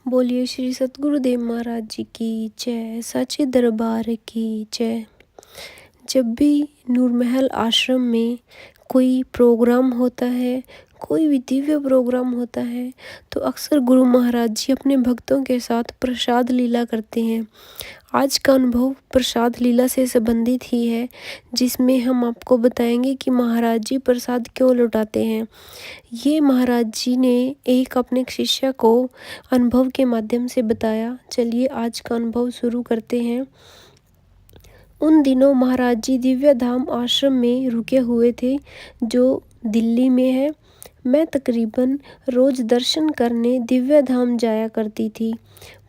बोलिए श्री सतगुरुदेव महाराज जी की जय, साचे दरबार की जय। जब भी नूरमहल आश्रम में कोई प्रोग्राम होता है, कोई भी दिव्य प्रोग्राम होता है, तो अक्सर गुरु महाराज जी अपने भक्तों के साथ प्रसाद लीला करते हैं। आज का अनुभव प्रसाद लीला से संबंधित ही है, जिसमें हम आपको बताएंगे कि महाराज जी प्रसाद क्यों लौटाते हैं। ये महाराज जी ने एक अपने शिष्य को अनुभव के माध्यम से बताया। चलिए आज का अनुभव शुरू करते हैं। उन दिनों महाराज जी दिव्य धाम आश्रम में रुके हुए थे, जो दिल्ली में है। मैं तकरीबन रोज दर्शन करने दिव्य धाम जाया करती थी।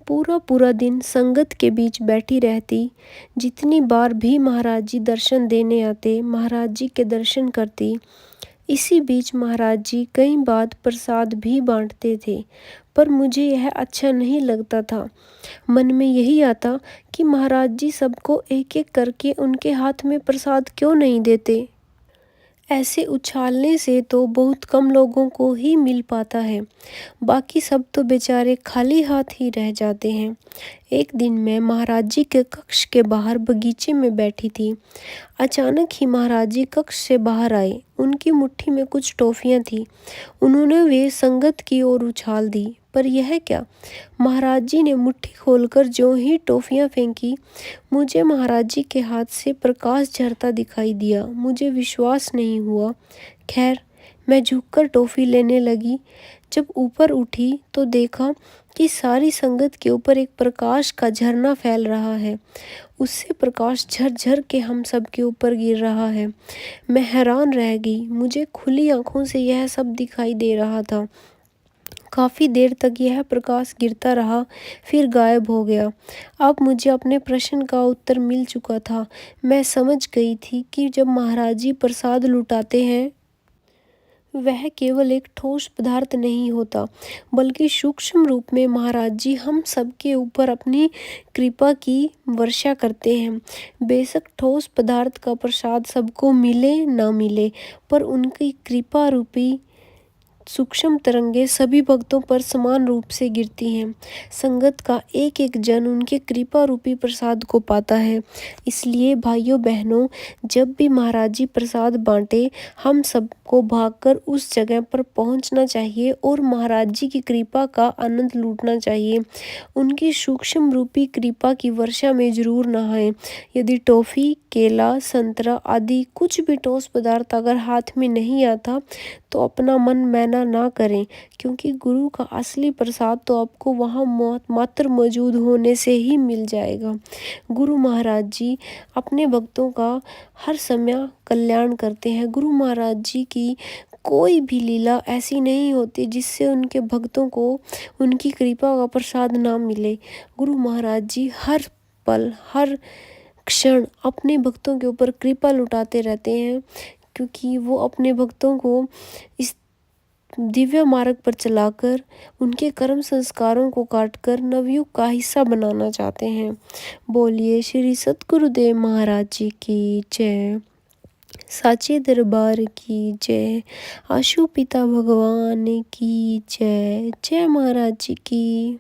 पूरा दिन संगत के बीच बैठी रहती। जितनी बार भी महाराज जी दर्शन देने आते, महाराज जी के दर्शन करती। इसी बीच महाराज जी कई बार प्रसाद भी बांटते थे, पर मुझे यह अच्छा नहीं लगता था। मन में यही आता कि महाराज जी सबको एक एक करके उनके हाथ में प्रसाद क्यों नहीं देते। ऐसे उछालने से तो बहुत कम लोगों को ही मिल पाता है, बाकी सब तो बेचारे खाली हाथ ही रह जाते हैं। एक दिन मैं महाराज जी के कक्ष के बाहर बगीचे में बैठी थी। अचानक ही महाराज जी कक्ष से बाहर आए। उनकी मुट्ठी में कुछ टॉफियां थी। उन्होंने वे संगत की ओर उछाल दी। पर यह क्या! महाराज जी ने मुट्ठी खोलकर ज्यों ही टॉफियां फेंकी, मुझे महाराज जी के हाथ से प्रकाश झरता दिखाई दिया। मुझे विश्वास नहीं हुआ। खैर, मैं झुककर टॉफी लेने लगी। जब ऊपर उठी तो देखा कि सारी संगत के ऊपर एक प्रकाश का झरना फैल रहा है। उससे प्रकाश झरझर के हम सब के ऊपर गिर रहा है। मैं हैरान रह गई। मुझे खुली आंखों से यह सब दिखाई दे रहा था। काफ़ी देर तक यह प्रकाश गिरता रहा, फिर गायब हो गया। अब मुझे अपने प्रश्न का उत्तर मिल चुका था। मैं समझ गई थी कि जब महाराज जी प्रसाद लुटाते हैं, वह केवल एक ठोस पदार्थ नहीं होता, बल्कि सूक्ष्म रूप में महाराज जी हम सबके ऊपर अपनी कृपा की वर्षा करते हैं। बेशक ठोस पदार्थ का प्रसाद सबको मिले ना मिले, पर उनकी कृपा रूपी सूक्ष्म तरंगे सभी भक्तों पर समान रूप से गिरती हैं। संगत का एक एक जन उनके कृपा रूपी प्रसाद को पाता है। इसलिए भाइयों बहनों, जब भी महाराज जी प्रसाद बांटे, हम सबको भागकर उस जगह पर पहुंचना चाहिए और महाराज जी की कृपा का आनंद लूटना चाहिए। उनकी सूक्ष्म रूपी कृपा की वर्षा में जरूर नहाएं। यदि टॉफी, केला, संतरा आदि कुछ भी ठोस पदार्थ अगर हाथ में नहीं आता, तो अपना मन मैला ना करें, क्योंकि गुरु का असली प्रसाद तो आपको वहाँ मात्र मौजूद होने से ही मिल जाएगा। गुरु महाराज जी अपने भक्तों का हर समय कल्याण करते हैं। गुरु महाराज जी की कोई भी लीला ऐसी नहीं होती जिससे उनके भक्तों को उनकी कृपा का प्रसाद ना मिले। गुरु महाराज जी हर पल, हर क्षण अपने भक्तों के ऊपर कृपा लुटाते रहते हैं, क्योंकि वो अपने भक्तों को इस दिव्य मार्ग पर चलाकर उनके कर्म संस्कारों को काटकर नवयुग का हिस्सा बनाना चाहते हैं। बोलिए श्री सतगुरुदेव महाराज जी की जय, साचे दरबार की जय, आशु पिता भगवान की जय। जय महाराज जी की।